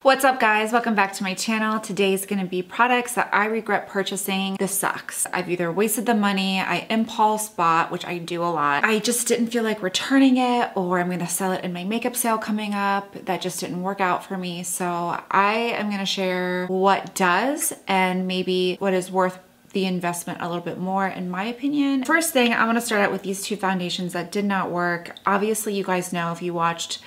What's up guys, welcome back to my channel. Today's gonna be products that I regret purchasing. This sucks. I've either wasted the money, I impulse bought, which I do a lot. I just didn't feel like returning it, or I'm gonna sell it in my makeup sale coming up. That just didn't work out for me. So I am gonna share what does and maybe what is worth the investment a little bit more in my opinion. First thing, I'm gonna start out with these two foundations that did not work. Obviously you guys know if you watched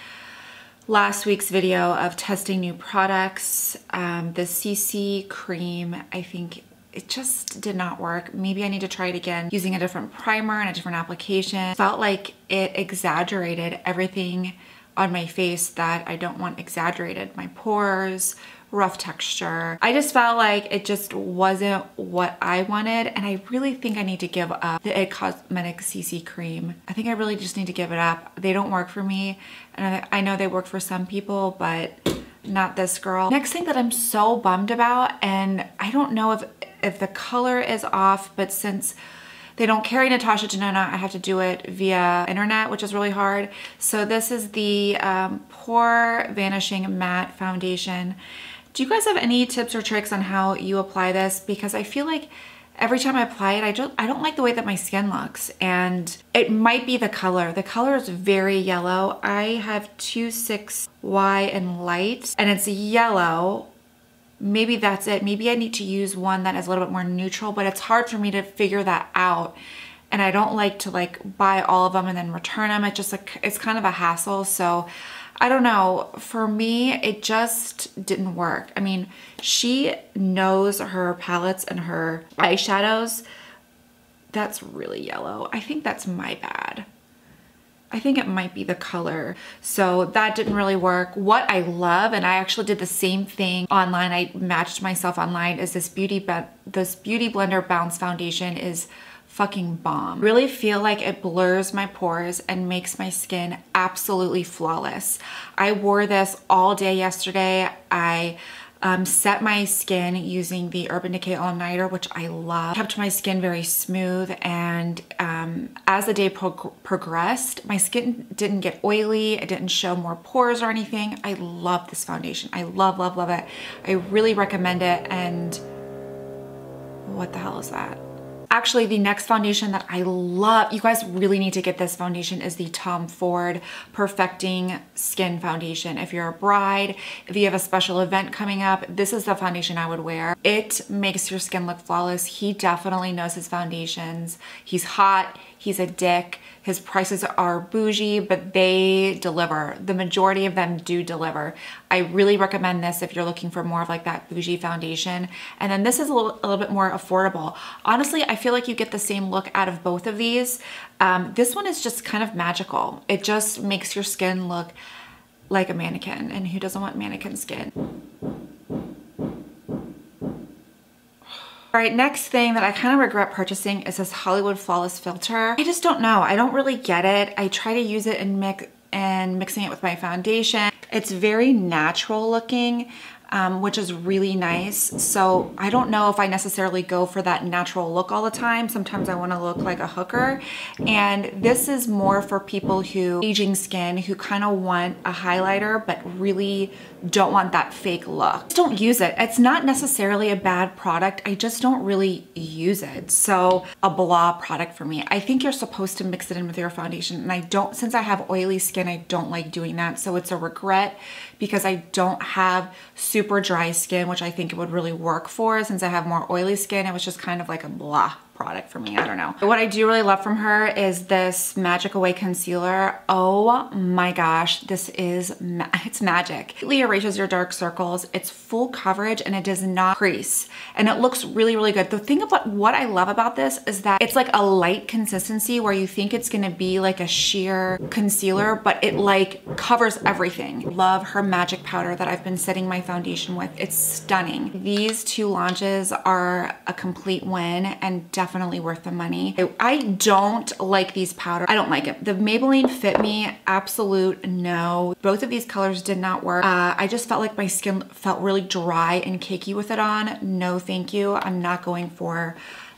last week's video of testing new products, the CC cream, I think it just did not work. Maybe I need to try it again using a different primer and a different application. Felt like it exaggerated everything on my face that I don't want exaggerated. My pores, rough texture. I just felt like it just wasn't what I wanted, and I really think I need to give up the IT Cosmetics CC cream. I think I really just need to give it up. They don't work for me, and I know they work for some people, but not this girl. Next thing that I'm so bummed about, and I don't know if the color is off, but since they don't carry Natasha Denona, I have to do it via internet, which is really hard. So this is the Pore Vanishing Matte Foundation. Do you guys have any tips or tricks on how you apply this? Because I feel like every time I apply it, I don't like the way that my skin looks, and it might be the color. The color is very yellow. I have 26Y in light, and it's yellow. Maybe that's it. Maybe I need to use one that is a little bit more neutral, but it's hard for me to figure that out. And I don't like to buy all of them and then return them. It just it's kind of a hassle. So I don't know, for me, it just didn't work. I mean, she knows her palettes and her eyeshadows. That's really yellow. I think that's my bad. I think it might be the color. So that didn't really work. What I love, and I actually did the same thing online, I matched myself online, is this Beauty Blender Bounce Foundation is fucking bomb. Really feel like it blurs my pores and makes my skin absolutely flawless. I wore this all day yesterday. I set my skin using the Urban Decay All Nighter, which I love. Kept my skin very smooth, and as the day progressed, my skin didn't get oily. It didn't show more pores or anything. I love this foundation. I love, love, love it. I really recommend it. And what the hell is that? Actually, the next foundation that I love, you guys really need to get this foundation, is the Tom Ford Perfecting Skin Foundation. If you're a bride, if you have a special event coming up, this is the foundation I would wear. It makes your skin look flawless. He definitely knows his foundations. He's hot, he's a dick. His prices are bougie, but they deliver. The majority of them do deliver. I really recommend this if you're looking for more of that bougie foundation. And then this is a little bit more affordable. Honestly, I feel like you get the same look out of both of these. This one is just kind of magical. It just makes your skin look like a mannequin, and who doesn't want mannequin skin? All right, next thing that I kind of regret purchasing is this Hollywood Flawless Filter. I just don't know. I don't really get it. I try to use it and mixing it with my foundation. It's very natural looking, which is really nice. So I don't know if I necessarily go for that natural look all the time. Sometimes I want to look like a hooker. And this is more for people who, aging skin, who kind of want a highlighter, but really don't want that fake look. Just don't use it. It's not necessarily a bad product. I just don't really use it. So a blah product for me. I think you're supposed to mix it in with your foundation. And I don't, since I have oily skin, I don't like doing that. So it's a regret because I don't have super dry skin, which I think it would really work for. Since I have more oily skin, it was just kind of like a blah product for me. I don't know. What I do really love from her is this Magic Away concealer. Oh my gosh, this is, it's magic. It erases your dark circles. It's full coverage and it does not crease. And it looks really, really good. The thing about what I love about this is that it's like a light consistency where you think it's gonna be like a sheer concealer, but it covers everything. Love her magic powder that I've been setting my foundation with. It's stunning. These two launches are a complete win and definitely worth the money. I don't like these powders. I don't like it. The Maybelline Fit Me, absolute no. Both of these colors did not work. I just felt like my skin felt really dry and cakey with it on. No, thank you. I'm not going for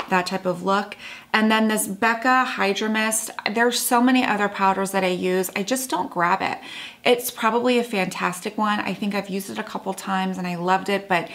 that type of look. And then this Becca Hydra Mist. There's so many other powders that I use. I just don't grab it. It's probably a fantastic one. I think I've used it a couple times and I loved it, but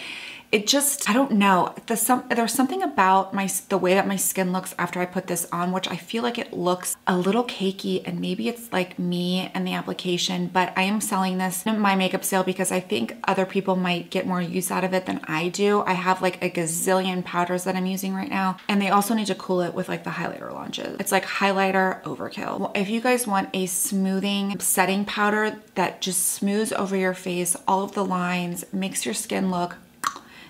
it just, I don't know. There's something about the way that my skin looks after I put this on, which I feel like it looks a little cakey, and maybe it's like me and the application, but I am selling this in my makeup sale because I think other people might get more use out of it than I do. I have like a gazillion powders that I'm using right now, and they also need to cool it with like the highlighter launches. It's like highlighter overkill. Well, if you guys want a smoothing setting powder that just smooths over your face, all of the lines, makes your skin look,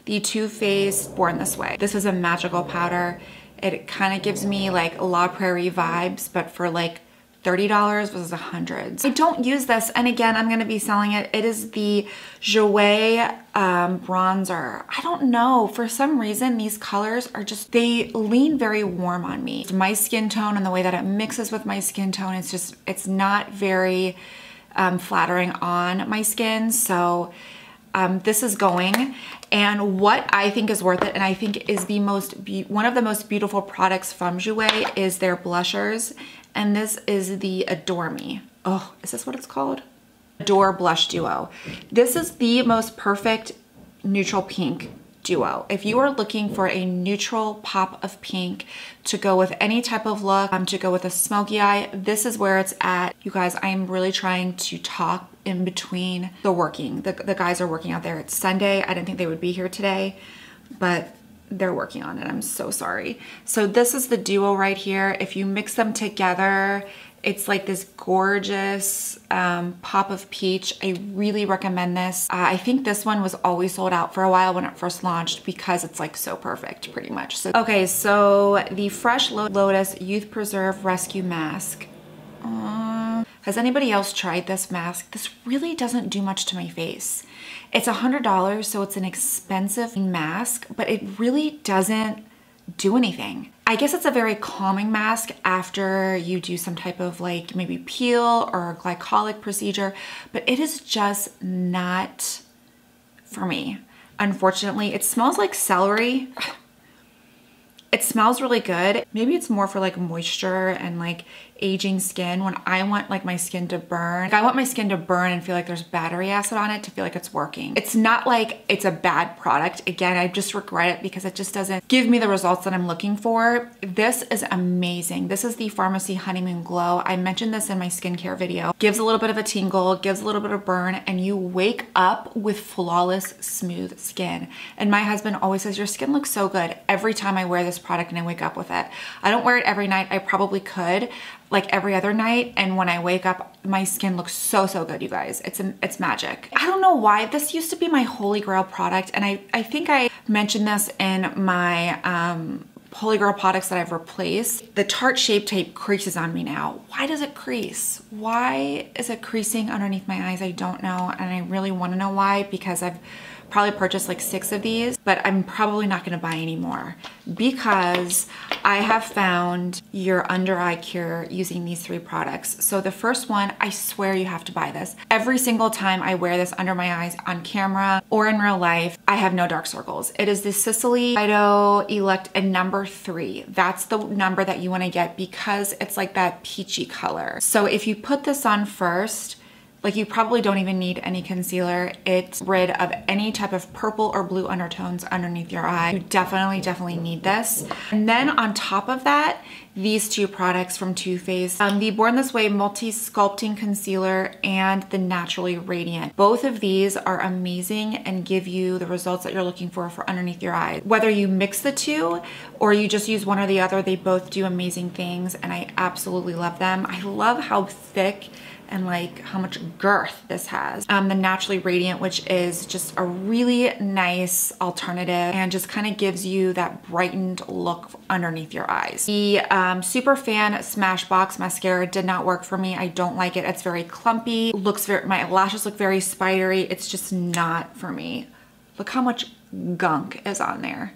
the Too Faced Born This Way. This is a magical powder. It kind of gives me like La Prairie vibes, but for like $30 versus $100. I don't use this, and again, I'm gonna be selling it. It is the Jouer bronzer. I don't know, for some reason, these colors are just, they lean very warm on me. My skin tone and the way that it mixes with my skin tone, it's not very flattering on my skin, so this is going. And what I think is worth it, and I think is the one of the most beautiful products from Jouer, is their blushers. And this is the Adore Me. Oh, is this what it's called? Adore Blush Duo. This is the most perfect neutral pink duo. If you are looking for a neutral pop of pink to go with any type of look, to go with a smoky eye, this is where it's at. You guys, I am really trying to talk in between the guys are working out there. It's Sunday. I didn't think they would be here today, but they're working on it. I'm so sorry. So this is the duo right here. If you mix them together, it's like this gorgeous pop of peach. I really recommend this. I think this one was always sold out for a while when it first launched because it's like so perfect pretty much. So, okay, so the Fresh Lotus Youth Preserve Rescue Mask. Has anybody else tried this mask? This really doesn't do much to my face. It's $100, so it's an expensive mask, but it really doesn't do anything. I guess it's a very calming mask after you do some type of like maybe peel or glycolic procedure, but it is just not for me. Unfortunately, it smells like celery. It smells really good. Maybe it's more for like moisture and like aging skin when I want like my skin to burn. Like I want my skin to burn and feel like there's battery acid on it to feel like it's working. It's not like it's a bad product. Again, I just regret it because it just doesn't give me the results that I'm looking for. This is amazing. This is the Pharmacy Honeymoon Glow. I mentioned this in my skincare video. Gives a little bit of a tingle, gives a little bit of burn, and you wake up with flawless, smooth skin. And my husband always says, your skin looks so good every time I wear this product and I wake up with it. I don't wear it every night. I probably could, like every other night, and when I wake up, my skin looks so good, you guys. It's magic. I don't know why. This used to be my holy grail product, and I think I mentioned this in my holy grail products that I've replaced. The Tarte Shape Tape creases on me now. Why does it crease? Why is it creasing underneath my eyes? I don't know, and I really want to know why, because I've probably purchased like 6 of these, but I'm probably not gonna buy any more because I have found your under eye cure using these 3 products. So the first one, I swear you have to buy this. Every single time I wear this under my eyes on camera or in real life, I have no dark circles. It is the Sicily Phyto Elect and number 3. That's the number that you wanna get because it's like that peachy color. So if you put this on first, like you probably don't even need any concealer. It's rid of any type of purple or blue undertones underneath your eye. You definitely need this. And then on top of that, these 2 products from Too Faced, the Born This Way Multi-Sculpting Concealer and the Naturally Radiant. Both of these are amazing and give you the results that you're looking for underneath your eye. Whether you mix the 2 or you just use one or the other, they both do amazing things and I absolutely love them. I love how thick and like how much girth this has. The Naturally Radiant, which is just a really nice alternative and just kind of gives you that brightened look underneath your eyes. The Super Fan Smashbox mascara did not work for me. I don't like it. It's very clumpy. My lashes look very spidery. It's just not for me. Look how much gunk is on there.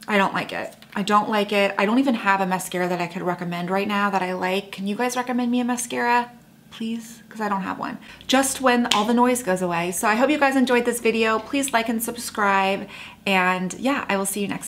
I don't like it. I don't like it. I don't even have a mascara that I could recommend right now that I like. Can you guys recommend me a mascara? Please, because I don't have one. Just when all the noise goes away. So I hope you guys enjoyed this video. Please like and subscribe. And yeah, I will see you next time.